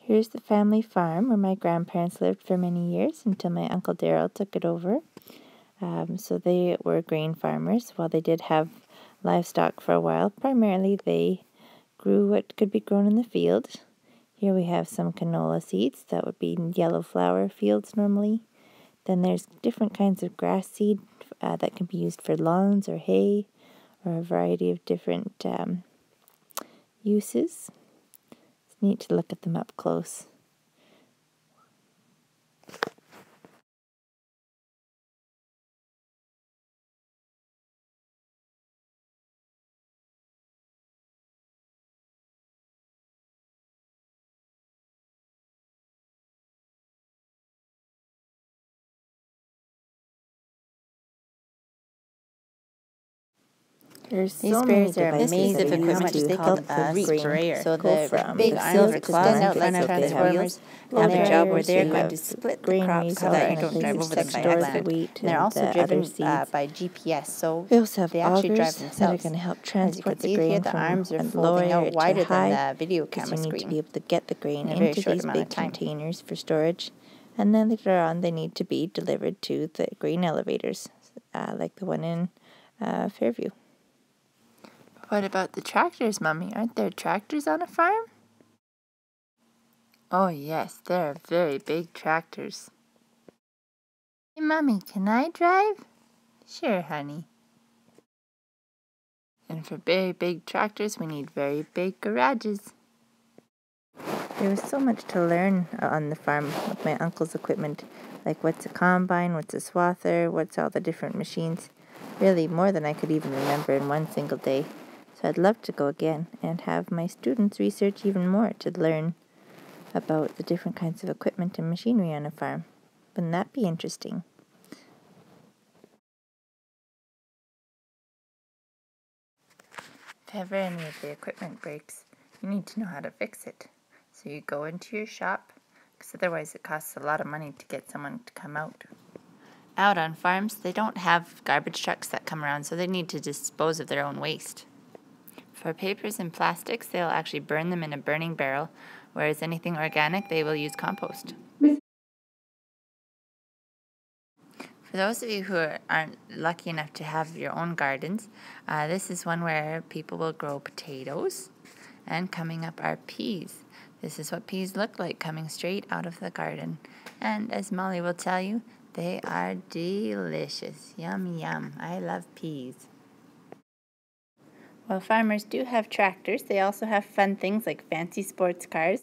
Here's the family farm where my grandparents lived for many years until my Uncle Daryl took it over. So they were grain farmers. While they did have livestock for a while, primarily they grew what could be grown in the field. Here we have some canola seeds. That would be yellow flower fields normally. Then there's different kinds of grass seed that can be used for lawns or hay or a variety of different uses. It's neat to look at them up close. These sprayers are amazing equipment to called a sprayer. So the big arms extend out like transformers, and their job where they're going to split the crops so that you don't drive over them by land. And they're also driven by GPS, so they actually drive themselves. That are going to help transport the grain here, the arms are folding out wider than the video camera screen. You need to be able to get the grain into these big containers for storage, and then later on they need to be delivered to the grain elevators, like the one in Fairview. What about the tractors, Mummy? Aren't there tractors on a farm? Oh, yes, there are very big tractors. Hey, Mummy, can I drive? Sure, honey. And for very big tractors, we need very big garages. There was so much to learn on the farm with my uncle's equipment, like what's a combine, what's a swather, what's all the different machines. Really, more than I could even remember in one single day. So I'd love to go again and have my students research even more to learn about the different kinds of equipment and machinery on a farm. Wouldn't that be interesting? If ever any of the equipment breaks, you need to know how to fix it. So you go into your shop, because otherwise it costs a lot of money to get someone to come out. Out on farms, they don't have garbage trucks that come around, so they need to dispose of their own waste. For papers and plastics, they'll actually burn them in a burning barrel, whereas anything organic, they will use compost. For those of you who aren't lucky enough to have your own gardens, this is one where people will grow potatoes, and coming up are peas. This is what peas look like coming straight out of the garden. And as Molly will tell you, they are delicious. Yum, yum. I love peas. While farmers do have tractors, they also have fun things like fancy sports cars